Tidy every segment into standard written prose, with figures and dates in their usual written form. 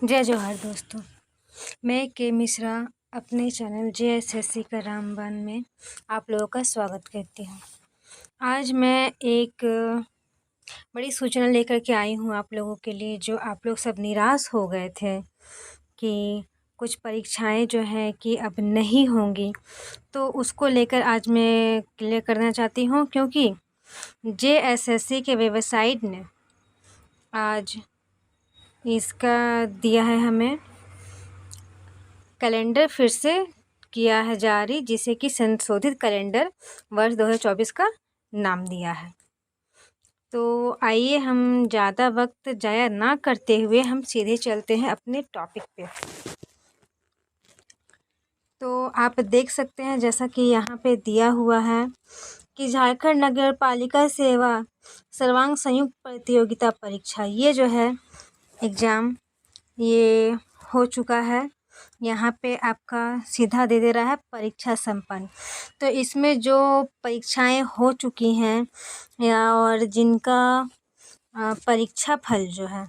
जय जवाहर दोस्तों। मैं के मिश्रा अपने चैनल JSSC का रामबाण में आप लोगों का स्वागत करती हूँ। आज मैं एक बड़ी सूचना लेकर के आई हूँ आप लोगों के लिए, जो आप लोग सब निराश हो गए थे कि कुछ परीक्षाएं जो हैं कि अब नहीं होंगी, तो उसको लेकर आज मैं क्लियर करना चाहती हूँ, क्योंकि JSSC के वेबसाइट ने आज इसका दिया है हमें कैलेंडर फिर से किया है जारी, जिसे कि संशोधित कैलेंडर वर्ष 2024 का नाम दिया है। तो आइए हम ज़्यादा वक्त ज़ाया ना करते हुए हम सीधे चलते हैं अपने टॉपिक पे। तो आप देख सकते हैं जैसा कि यहाँ पे दिया हुआ है कि झारखंड नगर पालिका सेवा सर्वांग संयुक्त प्रतियोगिता परीक्षा, ये जो है एग्ज़ाम ये हो चुका है। यहाँ पे आपका सीधा दे रहा है परीक्षा संपन्न। तो इसमें जो परीक्षाएं हो चुकी हैं या और जिनका परीक्षा फल जो है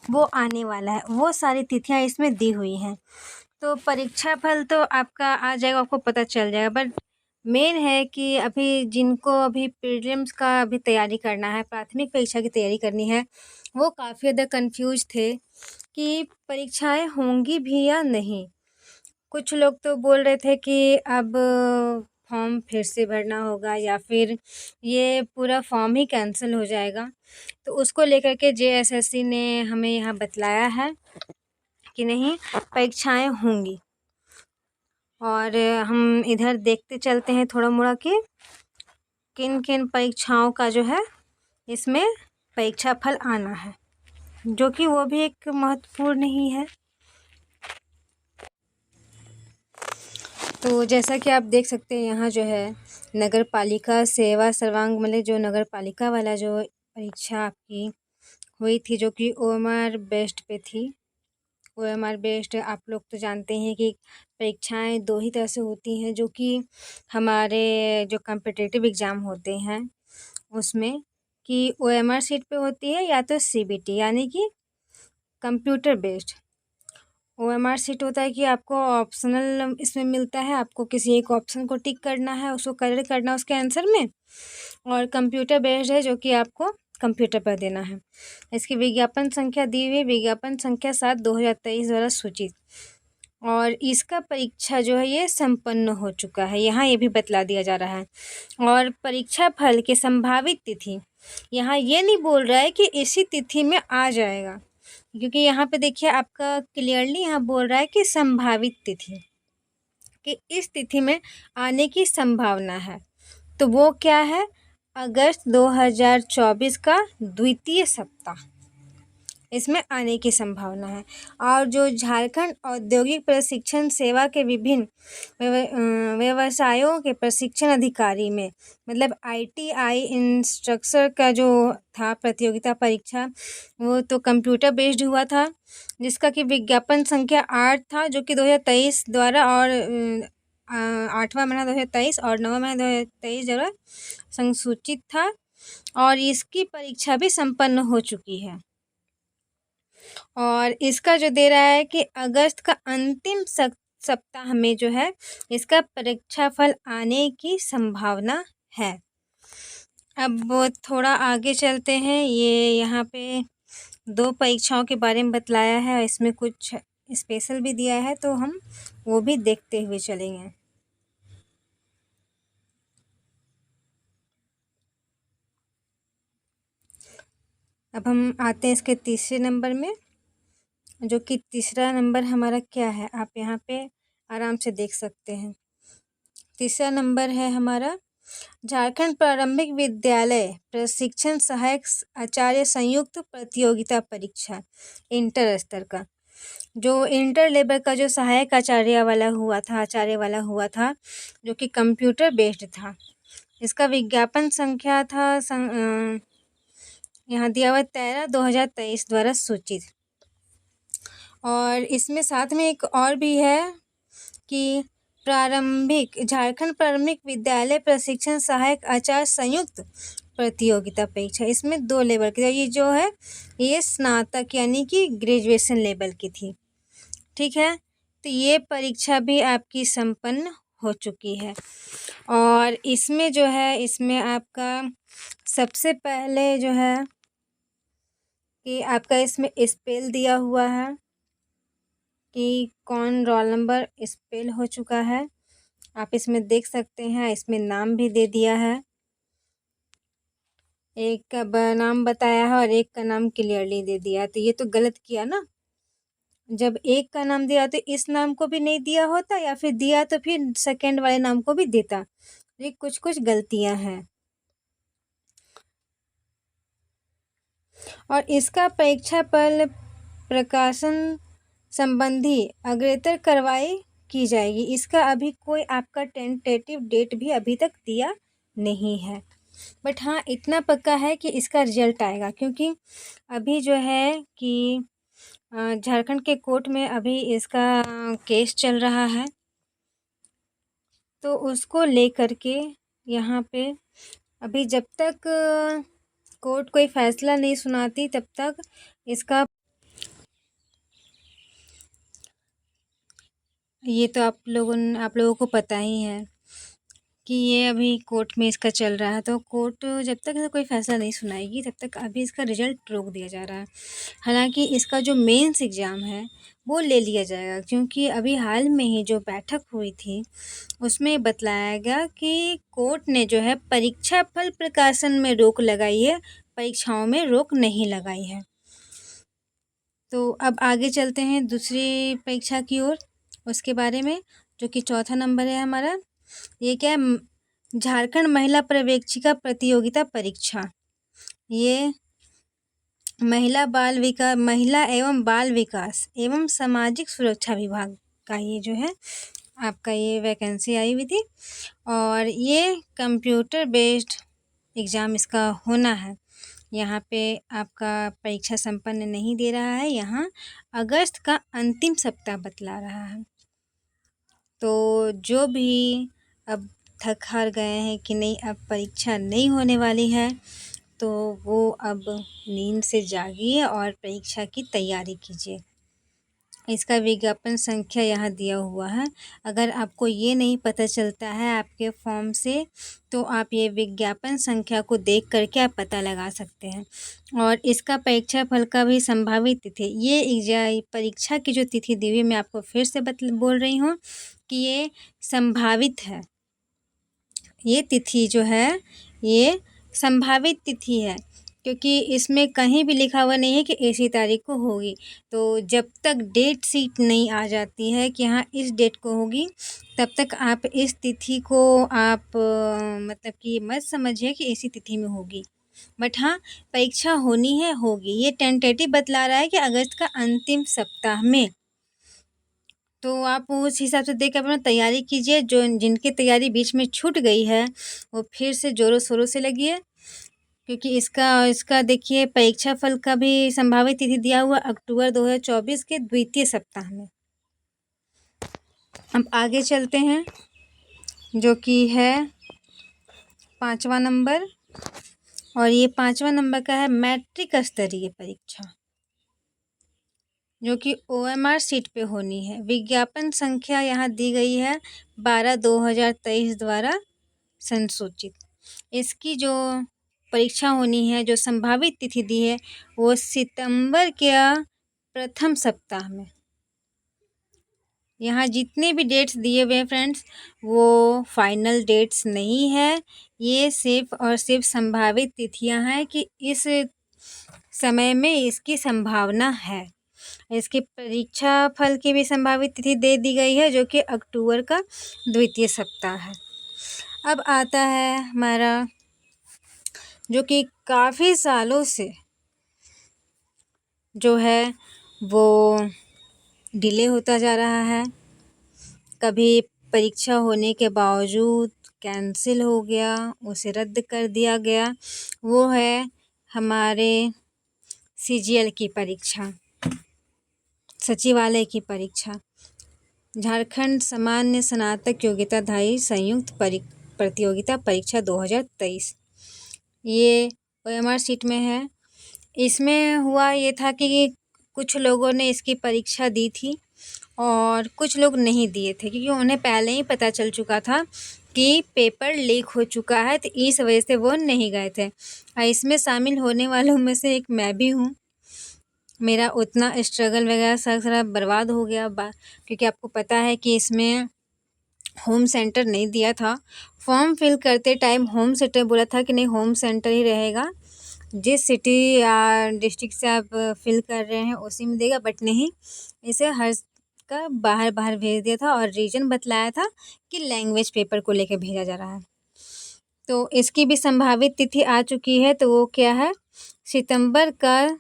वो आने वाला है, वो सारी तिथियां इसमें दी हुई हैं। तो परीक्षा फल तो आपका आ जाएगा, आपको पता चल जाएगा। बट मेन है कि अभी जिनको अभी प्रीलिम्स का अभी तैयारी करना है, प्राथमिक परीक्षा की तैयारी करनी है, वो काफ़ी ज़्यादा कंफ्यूज थे कि परीक्षाएं होंगी भी या नहीं। कुछ लोग तो बोल रहे थे कि अब फॉर्म फिर से भरना होगा या फिर ये पूरा फॉर्म ही कैंसिल हो जाएगा। तो उसको लेकर के JSSC ने हमें यहाँ बतलाया है कि नहीं, परीक्षाएं होंगी। और हम इधर देखते चलते हैं थोड़ा मोड़ा कि किन किन परीक्षाओं का जो है इसमें परीक्षा फल आना है, जो कि वो भी एक महत्वपूर्ण ही है। तो जैसा कि आप देख सकते हैं यहाँ जो है नगर पालिका सेवा सर्वांग, मतलब जो नगर पालिका वाला जो परीक्षा आपकी हुई थी, जो कि OMR बेस्ड पे थी। OMR बेस्ड आप लोग तो जानते हैं कि परीक्षाएं दो ही तरह से होती हैं, जो कि हमारे जो कॉम्पिटिटिव एग्ज़ाम होते हैं उसमें कि OMR सीट पे होती है या तो CBT यानी कि कंप्यूटर बेस्ड। OMR सीट होता है कि आपको ऑप्शनल इसमें मिलता है, आपको किसी एक ऑप्शन को टिक करना है, उसको करेक्ट करना है उसके आंसर में। और कंप्यूटर बेस्ड है, जो कि आपको कंप्यूटर पर देना है। इसकी विज्ञापन संख्या दी हुई, विज्ञापन संख्या 7/2023 द्वारा सूचित। और इसका परीक्षा जो है ये संपन्न हो चुका है, यहाँ ये भी बतला दिया जा रहा है। और परीक्षा फल की संभावित तिथि यहाँ ये नहीं बोल रहा है कि इसी तिथि में आ जाएगा, क्योंकि यहाँ पे देखिए आपका क्लियरली यहाँ बोल रहा है कि संभावित तिथि, कि इस तिथि में आने की संभावना है। तो वो क्या है? अगस्त 2024 का द्वितीय सप्ताह इसमें आने की संभावना है। और जो झारखंड औद्योगिक प्रशिक्षण सेवा के विभिन्न व्यवसायों के प्रशिक्षण अधिकारी में, मतलब ITI इंस्ट्रक्टर का जो था प्रतियोगिता परीक्षा, वो तो कंप्यूटर बेस्ड हुआ था, जिसका कि विज्ञापन संख्या 8 था, जो कि 2023 द्वारा और 8वां महीना 2023 और 9वां महीना 2023 द्वारा संसूचित था। और इसकी परीक्षा भी संपन्न हो चुकी है। और इसका जो दे रहा है कि अगस्त का अंतिम सप्ताह में जो है इसका परीक्षा फल आने की संभावना है। अब थोड़ा आगे चलते हैं। ये यहाँ पे 2 परीक्षाओं के बारे में बतलाया है, इसमें कुछ स्पेशल भी दिया है, तो हम वो भी देखते हुए चलेंगे। अब हम आते हैं इसके तीसरे नंबर में, जो कि तीसरा नंबर हमारा क्या है, आप यहाँ पे आराम से देख सकते हैं। तीसरा नंबर है हमारा झारखंड प्रारंभिक विद्यालय प्रशिक्षण सहायक आचार्य संयुक्त प्रतियोगिता परीक्षा इंटर स्तर का। जो इंटर लेवल का जो सहायक आचार्य वाला हुआ था, जो कि कंप्यूटर बेस्ड था। इसका विज्ञापन संख्या था यहाँ दिया हुआ 13/2023 द्वारा सूचित। और इसमें साथ में एक और भी है कि झारखंड प्रारंभिक विद्यालय प्रशिक्षण सहायक आचार्य संयुक्त प्रतियोगिता परीक्षा, इसमें 2 लेवल की, ये जो है ये स्नातक यानी कि ग्रेजुएशन लेवल की थी। ठीक है, तो ये परीक्षा भी आपकी संपन्न हो चुकी है। और इसमें जो है, इसमें आपका सबसे पहले जो है कि आपका इसमें स्पेल दिया हुआ है कि कौन रोल नंबर स्पेल हो चुका है, आप इसमें देख सकते हैं। इसमें नाम भी दे दिया है, एक का नाम बताया है और एक का नाम क्लियरली दे दिया है। तो ये तो गलत किया ना, जब एक का नाम दिया तो इस नाम को भी नहीं दिया होता, या फिर दिया तो फिर सेकंड वाले नाम को भी देता। ये कुछ कुछ गलतियां हैं। और इसका परीक्षा फल प्रकाशन संबंधी अग्रेतर कार्रवाई की जाएगी। इसका अभी कोई आपका टेंटेटिव डेट भी अभी तक दिया नहीं है, बट हाँ इतना पक्का है कि इसका रिजल्ट आएगा, क्योंकि अभी जो है कि झारखंड के कोर्ट में अभी इसका केस चल रहा है, तो उसको लेकर के यहाँ पे अभी जब तक कोर्ट कोई फैसला नहीं सुनाती तब तक इसका, ये तो आप लोगों को पता ही है कि ये अभी कोर्ट में इसका चल रहा है। तो कोर्ट जब तक इसका कोई फैसला नहीं सुनाएगी तब तक अभी इसका रिजल्ट रोक दिया जा रहा है। हालांकि इसका जो मेंस एग्ज़ाम है वो ले लिया जाएगा, क्योंकि अभी हाल में ही जो बैठक हुई थी उसमें बतलाया गया कि कोर्ट ने जो है परीक्षा फल प्रकाशन में रोक लगाई है, परीक्षाओं में रोक नहीं लगाई है। तो अब आगे चलते हैं दूसरी परीक्षा की ओर, उसके बारे में, जो कि चौथा नंबर है हमारा। ये क्या है, झारखंड महिला पर्यवेक्षिका प्रतियोगिता परीक्षा। ये महिला एवं बाल विकास एवं सामाजिक सुरक्षा विभाग का ये जो है आपका ये वैकेंसी आई हुई थी, और ये कंप्यूटर बेस्ड एग्ज़ाम इसका होना है। यहाँ पे आपका परीक्षा संपन्न नहीं दे रहा है, यहाँ अगस्त का अंतिम सप्ताह बतला रहा है। तो जो भी अब थक हार गए हैं कि नहीं अब परीक्षा नहीं होने वाली है, तो वो अब नींद से जागिए और परीक्षा की तैयारी कीजिए। इसका विज्ञापन संख्या यहाँ दिया हुआ है। अगर आपको ये नहीं पता चलता है आपके फॉर्म से, तो आप ये विज्ञापन संख्या को देख करके आप पता लगा सकते हैं। और इसका परीक्षा फल का भी संभावित तिथि, ये परीक्षा की जो तिथि दी हुई, मैं आपको फिर से बोल रही हूँ कि ये संभावित है। ये तिथि जो है ये संभावित तिथि है, क्योंकि इसमें कहीं भी लिखा हुआ नहीं है कि ऐसी तारीख को होगी। तो जब तक डेट शीट नहीं आ जाती है कि हाँ इस डेट को होगी, तब तक आप इस तिथि को आप मतलब कि मत समझिए कि ऐसी तिथि में होगी। बट हाँ परीक्षा होनी है, होगी। ये टेंटेटिव बतला रहा है कि अगस्त का अंतिम सप्ताह में। तो आप उस हिसाब से देख के अपना तैयारी कीजिए। जो जिनकी तैयारी बीच में छूट गई है वो फिर से ज़ोरों शोरों से लगिए, क्योंकि इसका देखिए परीक्षा फल का भी संभावित तिथि दिया हुआ अक्टूबर 2024 के द्वितीय सप्ताह में। अब आगे चलते हैं, जो कि है 5वां नंबर, और ये 5वां नंबर का है मैट्रिक स्तरीय परीक्षा, जो कि OMR सीट पे होनी है। विज्ञापन संख्या यहाँ दी गई है 12/2023 द्वारा संसूचित। इसकी जो परीक्षा होनी है, जो संभावित तिथि दी है, वो सितंबर के प्रथम सप्ताह में। यहाँ जितने भी डेट्स दिए हुए हैं फ्रेंड्स, वो फाइनल डेट्स नहीं है। ये सिर्फ और सिर्फ संभावित तिथियां हैं कि इस समय में इसकी संभावना है। इसकी परीक्षा फल की भी संभावित तिथि दे दी गई है, जो कि अक्टूबर का द्वितीय सप्ताह है। अब आता है हमारा, जो कि काफ़ी सालों से जो है वो डिले होता जा रहा है। कभी परीक्षा होने के बावजूद कैंसिल हो गया, उसे रद्द कर दिया गया। वो है हमारे CGL की परीक्षा, सचिवालय की परीक्षा, झारखंड सामान्य स्नातक योग्यताधारी संयुक्त प्रतियोगिता परीक्षा 2023। ये ओएमआर शीट में है। इसमें हुआ ये था कि कुछ लोगों ने इसकी परीक्षा दी थी और कुछ लोग नहीं दिए थे, क्योंकि उन्हें पहले ही पता चल चुका था कि पेपर लीक हो चुका है, तो इस वजह से वो नहीं गए थे। और इसमें शामिल होने वालों में से एक मैं भी हूँ। मेरा उतना स्ट्रगल वगैरह सारा बर्बाद हो गया, क्योंकि आपको पता है कि इसमें होम सेंटर नहीं दिया था। फॉर्म फिल करते टाइम होम सेंटर बोला था कि नहीं, होम सेंटर ही रहेगा, जिस सिटी या डिस्ट्रिक्ट से आप फिल कर रहे हैं उसी में देगा, बट नहीं, इसे हर का बाहर बाहर भेज दिया था और रीजन बतलाया था कि लैंग्वेज पेपर को लेकर भेजा जा रहा है। तो इसकी भी संभावित तिथि आ चुकी है, तो वो क्या है, सितंबर का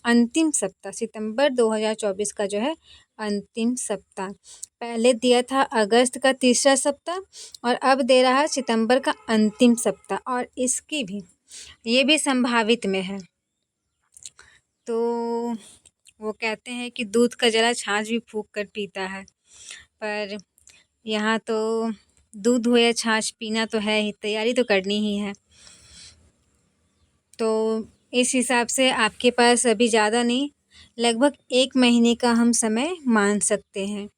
अंतिम सप्ताह, सितंबर 2024 का जो है अंतिम सप्ताह। पहले दिया था अगस्त का तीसरा सप्ताह और अब दे रहा है सितंबर का अंतिम सप्ताह, और इसकी भी ये भी संभावित में है। तो वो कहते हैं कि दूध का जला छाछ भी फूंक कर पीता है, पर यहाँ तो दूध हो या छाछ पीना तो है ही, तैयारी तो करनी ही है। तो इस हिसाब से आपके पास अभी ज़्यादा नहीं, लगभग 1 महीने का हम समय मान सकते हैं,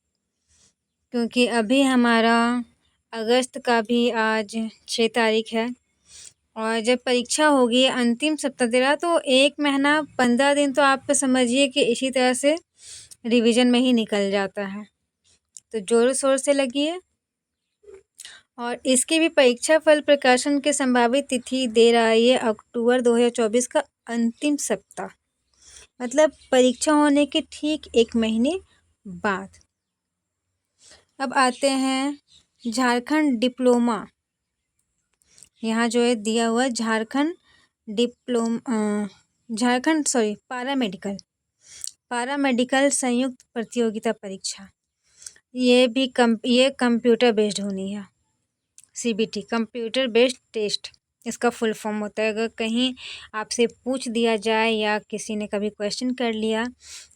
क्योंकि अभी हमारा अगस्त का भी आज 6 तारीख है और जब परीक्षा होगी अंतिम सप्ताह दे रहा, तो 1 महीना 15 दिन तो आप समझिए कि इसी तरह से रिवीजन में ही निकल जाता है। तो ज़ोर शोर से लगिए। और इसकी भी परीक्षा फल प्रकाशन के संभावित तिथि दे रहा है ये अक्टूबर 2024 का अंतिम सप्ताह, मतलब परीक्षा होने के ठीक 1 महीने बाद। अब आते हैं झारखंड डिप्लोमा, यहाँ जो है दिया हुआ झारखंड पारामेडिकल संयुक्त प्रतियोगिता परीक्षा। ये कंप्यूटर बेस्ड होनी है। CBT कंप्यूटर बेस्ड टेस्ट इसका फुल फॉर्म होता है। अगर कहीं आपसे पूछ दिया जाए या किसी ने कभी क्वेश्चन कर लिया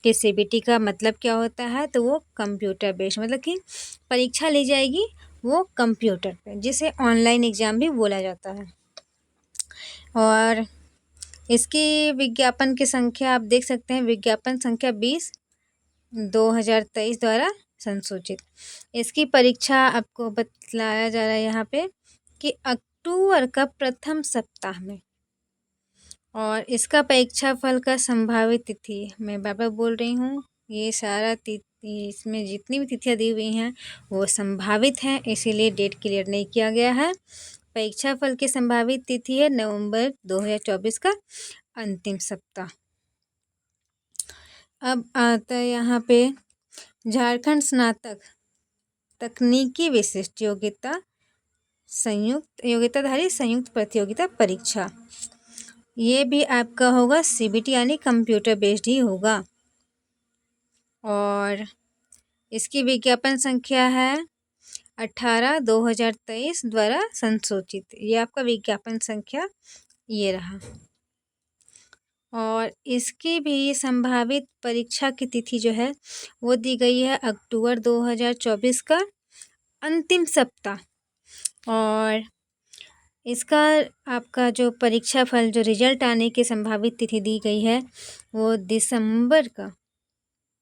कि CBT का मतलब क्या होता है, तो वो कंप्यूटर बेस्ड, मतलब कि परीक्षा ली जाएगी वो कंप्यूटर पे, जिसे ऑनलाइन एग्ज़ाम भी बोला जाता है। और इसकी विज्ञापन की संख्या आप देख सकते हैं, विज्ञापन संख्या 20/2023 द्वारा संसूचित। इसकी परीक्षा आपको बतलाया जा रहा है यहाँ पे कि अक्टूबर का प्रथम सप्ताह में, और इसका परीक्षा फल का संभावित तिथि मैं बार-बार बोल रही हूँ, ये सारा तिथि, इसमें जितनी भी तिथियाँ दी हुई हैं वो संभावित हैं, इसीलिए डेट क्लियर नहीं किया गया है। परीक्षा फल की संभावित तिथि है नवंबर 2024 का अंतिम सप्ताह। अब आता है यहाँ पे झारखंड स्नातक तकनीकी विशिष्ट योग्यताधारी संयुक्त प्रतियोगिता परीक्षा। ये भी आपका होगा CBT यानी कंप्यूटर बेस्ड ही होगा, और इसकी विज्ञापन संख्या है 18/2023 द्वारा संसूचित। ये आपका विज्ञापन संख्या ये रहा। और इसकी भी संभावित परीक्षा की तिथि जो है वो दी गई है अक्टूबर 2024 का अंतिम सप्ताह, और इसका आपका जो परीक्षा फल, जो रिजल्ट आने की संभावित तिथि दी गई है वो दिसंबर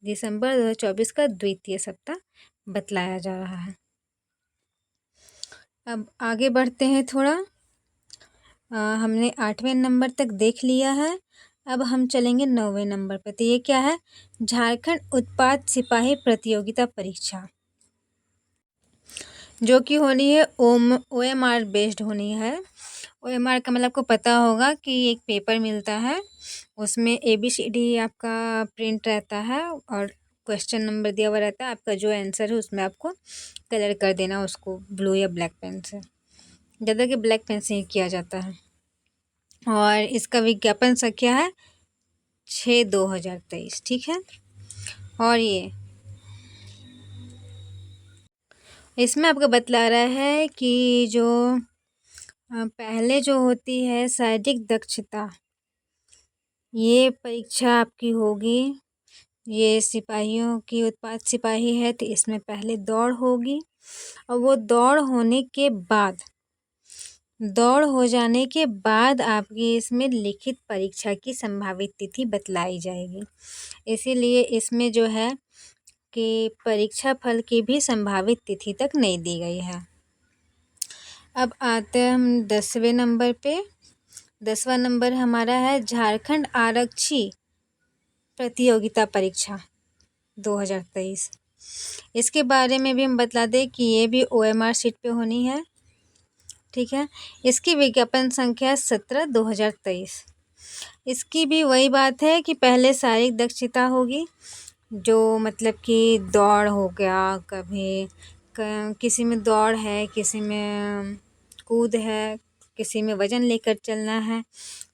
2024 का द्वितीय सप्ताह बतलाया जा रहा है। अब आगे बढ़ते हैं थोड़ा। हमने 8वें नंबर तक देख लिया है, अब हम चलेंगे 9वें नंबर पर। तो ये क्या है, झारखंड उत्पाद सिपाही प्रतियोगिता परीक्षा, जो कि होनी है OMR बेस्ड होनी है। OMR का मतलब आपको पता होगा कि एक पेपर मिलता है, उसमें ABCD आपका प्रिंट रहता है और क्वेश्चन नंबर दिया हुआ रहता है, आपका जो आंसर है उसमें आपको कलर कर देना उसको ब्लू या ब्लैक पेन से, ज़्यादा कि ब्लैक पेन से ही किया जाता है। और इसका विज्ञापन संख्या है 6/2023, ठीक है। और ये इसमें आपको बतला रहा है कि जो पहले जो होती है शारीरिक दक्षता, ये परीक्षा आपकी होगी। ये सिपाहियों की उत्पाद सिपाही है, तो इसमें पहले दौड़ होगी और वो दौड़ होने के बाद दौड़ हो जाने के बाद आपकी इसमें लिखित परीक्षा की संभावित तिथि बतलाई जाएगी। इसीलिए इसमें जो है कि परीक्षा फल की भी संभावित तिथि तक नहीं दी गई है। अब आते हैं हम 10वें नंबर पे। 10वां नंबर हमारा है झारखंड आरक्षी प्रतियोगिता परीक्षा 2023। इसके बारे में भी हम बता दें कि ये भी OMR शीट पे होनी है। ठीक है। इसकी विज्ञापन संख्या 17/2023। इसकी भी वही बात है कि पहले शारीरिक दक्षता होगी, जो मतलब कि दौड़ हो गया, कभी किसी में दौड़ है, किसी में कूद है, किसी में वजन लेकर चलना है,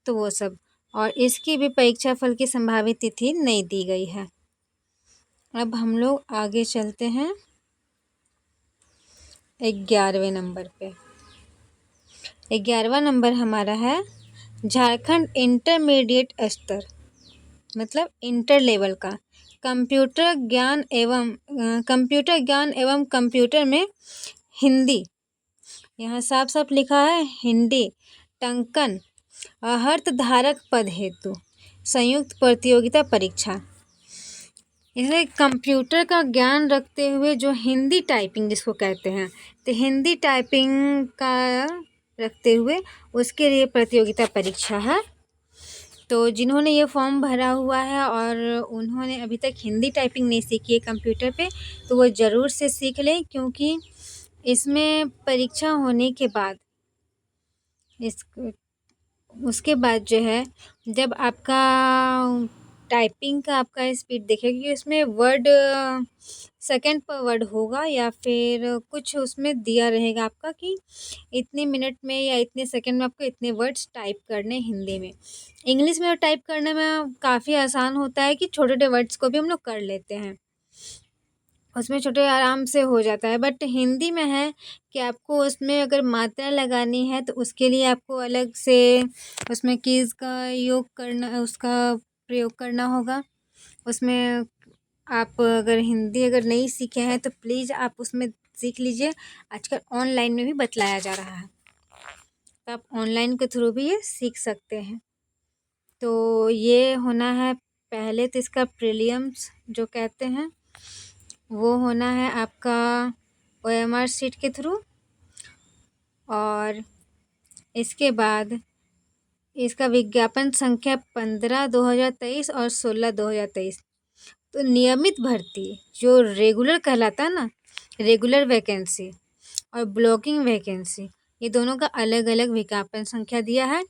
तो वो सब। और इसकी भी परीक्षा फल की संभावित तिथि नहीं दी गई है। अब हम लोग आगे चलते हैं 11वें नंबर पे। 11वां नंबर हमारा है झारखंड इंटरमीडिएट स्तर, मतलब इंटर लेवल का कंप्यूटर ज्ञान एवं कंप्यूटर में हिंदी, यहाँ साफ साफ लिखा है हिंदी टंकन अहर्तधारक पद हेतु संयुक्त प्रतियोगिता परीक्षा। इसे कंप्यूटर का ज्ञान रखते हुए जो हिंदी टाइपिंग जिसको कहते हैं, तो हिंदी टाइपिंग का रखते हुए उसके लिए प्रतियोगिता परीक्षा है। तो जिन्होंने ये फॉर्म भरा हुआ है और उन्होंने अभी तक हिंदी टाइपिंग नहीं सीखी है कंप्यूटर पे, तो वो ज़रूर से सीख लें, क्योंकि इसमें परीक्षा होने के बाद इस उसके बाद जो है, जब आपका टाइपिंग का आपका स्पीड देखेगा कि उसमें वर्ड सेकंड पर वर्ड होगा या फिर कुछ उसमें दिया रहेगा आपका कि इतने मिनट में या इतने सेकंड में आपको इतने वर्ड्स टाइप करने हिंदी में। इंग्लिश में टाइप करने में काफ़ी आसान होता है कि छोटे छोटे वर्ड्स को भी हम लोग कर लेते हैं, उसमें छोटे आराम से हो जाता है। बट हिंदी में है कि आपको उसमें अगर मात्रा लगानी है तो उसके लिए आपको अलग से उसमें कीज़ का योग करना, उसका प्रयोग करना होगा। उसमें आप अगर हिंदी अगर नहीं सीखे हैं तो प्लीज़ आप उसमें सीख लीजिए। आजकल ऑनलाइन में भी बतलाया जा रहा है, तो आप ऑनलाइन के थ्रू भी ये सीख सकते हैं। तो ये होना है पहले, तो इसका प्रीलिम्स जो कहते हैं वो होना है आपका OMR शीट के थ्रू, और इसके बाद इसका विज्ञापन संख्या 15/2023 और 16/2023। तो नियमित भर्ती जो रेगुलर कहलाता है ना, रेगुलर वैकेंसी और ब्लॉकिंग वैकेंसी, ये दोनों का अलग अलग विज्ञापन संख्या दिया है।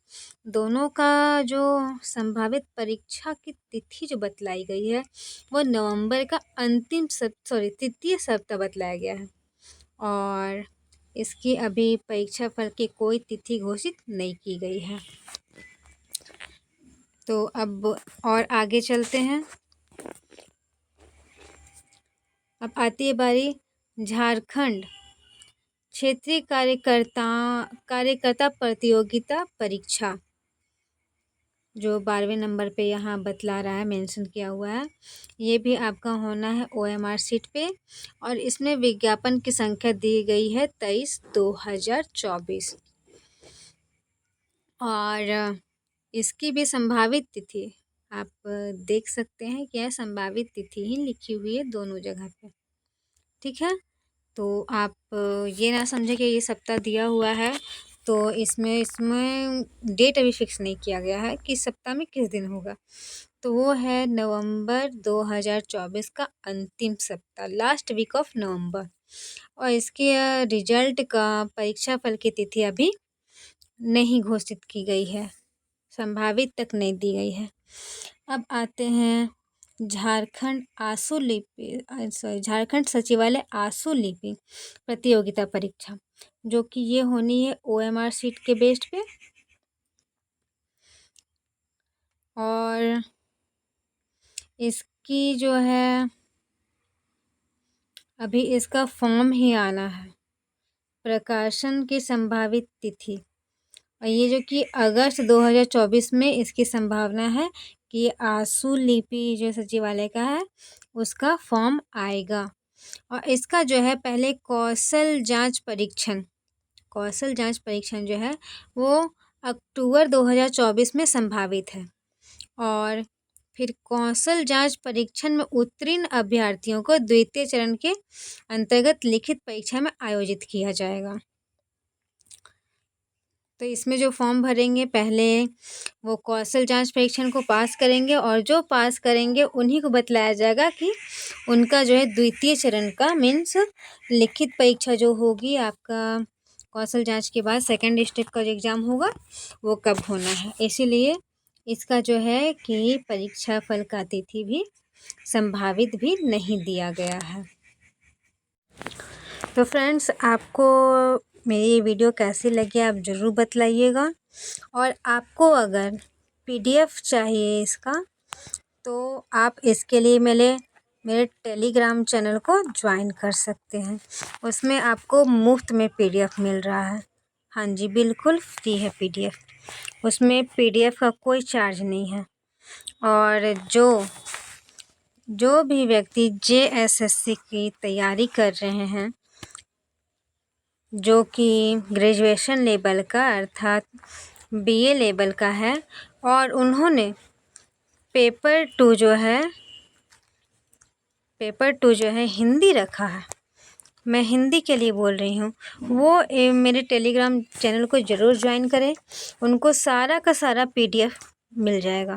दोनों का जो संभावित परीक्षा की तिथि जो बतलाई गई है वो नवंबर का तृतीय सप्ताह बतलाया गया है, और इसकी अभी परीक्षा फल की कोई तिथि घोषित नहीं की गई है। तो अब और आगे चलते हैं। अब आती है बारी झारखंड क्षेत्रीय कार्यकर्ता प्रतियोगिता परीक्षा, जो 12वें नंबर पे यहाँ बतला रहा है, मेंशन किया हुआ है। ये भी आपका होना है OMR शीट पे, और इसमें विज्ञापन की संख्या दी गई है 23/2024, और इसकी भी संभावित तिथि आप देख सकते हैं कि यह संभावित तिथि ही लिखी हुई है दोनों जगह पे। ठीक है, तो आप ये ना समझे कि ये सप्ताह दिया हुआ है तो इसमें डेट अभी फिक्स नहीं किया गया है कि सप्ताह में किस दिन होगा। तो वो है नवंबर 2024 का अंतिम सप्ताह, लास्ट वीक ऑफ नवंबर, और इसके रिजल्ट का परीक्षा फल की तिथि अभी नहीं घोषित की गई है, संभावित तक नहीं दी गई है। अब आते हैं झारखंड सचिवालय आशु लिपि प्रतियोगिता परीक्षा, जो कि ये होनी है OMR शीट के बेस्ड पे, और इसकी जो है अभी इसका फॉर्म ही आना है। प्रकाशन की संभावित तिथि, और ये जो कि अगस्त 2024 में इसकी संभावना है कि आशु लिपि जो सचिवालय का है उसका फॉर्म आएगा। और इसका जो है पहले कौशल जांच परीक्षण कौशल जांच परीक्षण जो है वो अक्टूबर 2024 में संभावित है। और फिर कौशल जांच परीक्षण में उत्तीर्ण अभ्यर्थियों को द्वितीय चरण के अंतर्गत लिखित परीक्षा में आयोजित किया जाएगा। तो इसमें जो फॉर्म भरेंगे पहले वो कौशल जांच परीक्षण को पास करेंगे, और जो पास करेंगे उन्हीं को बतलाया जाएगा कि उनका जो है द्वितीय चरण का मीन्स लिखित परीक्षा जो होगी आपका कौशल जांच के बाद सेकंड स्टेप का जो एग्ज़ाम होगा वो कब होना है। इसीलिए इसका जो है कि परीक्षा फल का तिथि भी संभावित भी नहीं दिया गया है। तो फ्रेंड्स, आपको मेरी ये वीडियो कैसी लगी आप ज़रूर बतलाइएगा। और आपको अगर PDF चाहिए इसका तो आप इसके लिए मेरे टेलीग्राम चैनल को ज्वाइन कर सकते हैं। उसमें आपको मुफ्त में PDF मिल रहा है। हाँ जी, बिल्कुल फ्री है PDF। उसमें PDF का कोई चार्ज नहीं है। और जो भी व्यक्ति JSSC की तैयारी कर रहे हैं, जो कि ग्रेजुएशन लेवल का अर्थात BA लेवल का है, और उन्होंने पेपर टू जो है हिंदी रखा है, मैं हिंदी के लिए बोल रही हूँ, वो मेरे टेलीग्राम चैनल को ज़रूर ज्वाइन करें। उनको सारा का सारा PDF मिल जाएगा।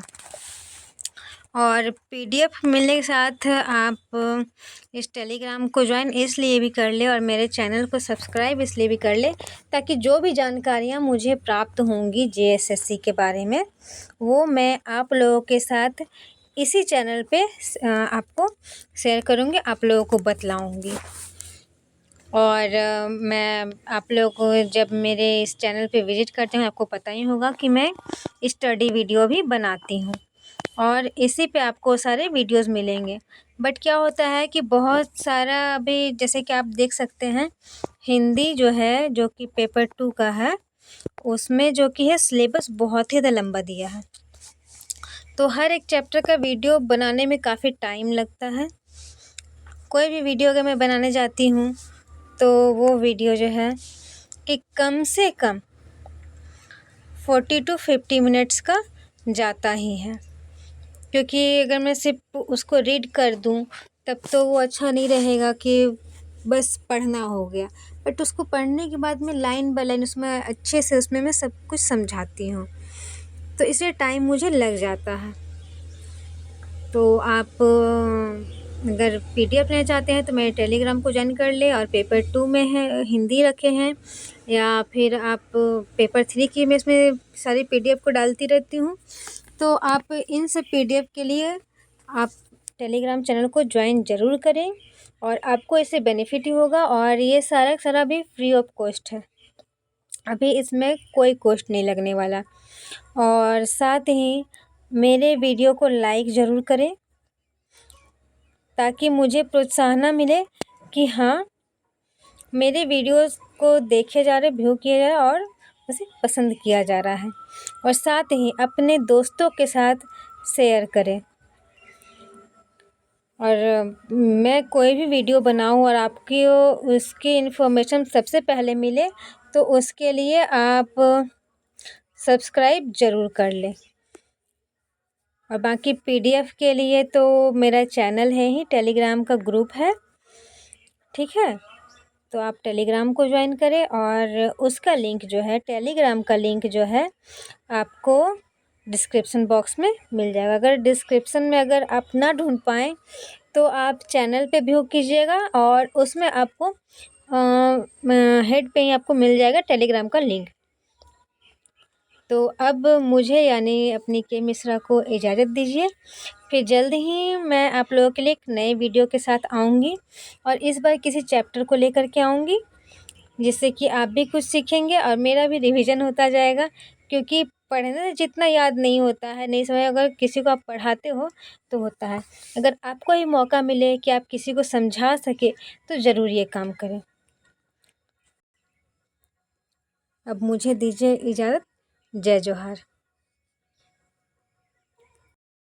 और PDF मिलने के साथ आप इस टेलीग्राम को ज्वाइन इसलिए भी कर ले और मेरे चैनल को सब्सक्राइब इसलिए भी कर ले ताकि जो भी जानकारियाँ मुझे प्राप्त होंगी JSSC के बारे में वो मैं आप लोगों के साथ इसी चैनल पे आपको शेयर करूँगी, आप लोगों को बतलाऊँगी। और मैं आप लोगों को जब मेरे इस चैनल पे विज़िट करते हैं आपको पता ही होगा कि मैं स्टडी वीडियो भी बनाती हूँ, और इसी पे आपको सारे वीडियोस मिलेंगे। बट क्या होता है कि बहुत सारा अभी जैसे कि आप देख सकते हैं हिंदी जो है जो कि पेपर 2 का है उसमें जो कि है सिलेबस बहुत ही ज़्यादा लंबा दिया है, तो हर एक चैप्टर का वीडियो बनाने में काफ़ी टाइम लगता है। कोई भी वीडियो अगर मैं बनाने जाती हूँ तो वो वीडियो जो है कि कम से कम 40 to 50 मिनट्स का जाता ही है, क्योंकि अगर मैं सिर्फ उसको रीड कर दूँ तब तो वो अच्छा नहीं रहेगा कि बस पढ़ना हो गया, बट उसको पढ़ने के बाद में लाइन बाय लाइन उसमें अच्छे से उसमें मैं सब कुछ समझाती हूँ, तो इसलिए टाइम मुझे लग जाता है। तो आप अगर PDF लेना चाहते हैं तो मेरे टेलीग्राम को ज्वाइन कर ले, और पेपर 2 में है हिंदी रखे हैं, या फिर आप पेपर 3 की मैं इसमें सारी PDF को डालती रहती हूँ, तो आप इन सब PDF के लिए आप टेलीग्राम चैनल को ज्वाइन ज़रूर करें, और आपको इससे बेनिफिट ही होगा। और ये सारा सारा भी फ्री ऑफ कॉस्ट है, अभी इसमें कोई कॉस्ट नहीं लगने वाला। और साथ ही मेरे वीडियो को लाइक ज़रूर करें ताकि मुझे प्रोत्साहन मिले कि हाँ मेरे वीडियोस को देखे जा रहे, व्यू किया जा रहा और उसे पसंद किया जा रहा है। और साथ ही अपने दोस्तों के साथ शेयर करें। और मैं कोई भी वीडियो बनाऊं और आपकी उसकी इन्फॉर्मेशन सबसे पहले मिले तो उसके लिए आप सब्सक्राइब ज़रूर कर लें। और बाकी PDF के लिए तो मेरा चैनल है ही, टेलीग्राम का ग्रुप है, ठीक है, तो आप टेलीग्राम को ज्वाइन करें। और उसका लिंक जो है टेलीग्राम का लिंक जो है आपको डिस्क्रिप्शन बॉक्स में मिल जाएगा। अगर डिस्क्रिप्शन में अगर आप ना ढूंढ पाएँ तो आप चैनल पे व्यू कीजिएगा और उसमें आपको हेड पे ही आपको मिल जाएगा टेलीग्राम का लिंक। तो अब मुझे यानी अपनी के मिश्रा को इजाज़त दीजिए, फिर जल्द ही मैं आप लोगों के लिए एक नए वीडियो के साथ आऊँगी, और इस बार किसी चैप्टर को लेकर के आऊँगी जिससे कि आप भी कुछ सीखेंगे और मेरा भी रिवीजन होता जाएगा, क्योंकि पढ़ने से जितना याद नहीं होता है, नहीं समझ अगर किसी को आप पढ़ाते हो तो होता है। अगर आपको ही मौका मिले कि आप किसी को समझा सके तो ज़रूर ये काम करें। अब मुझे दीजिए इजाज़त। जय जोहार।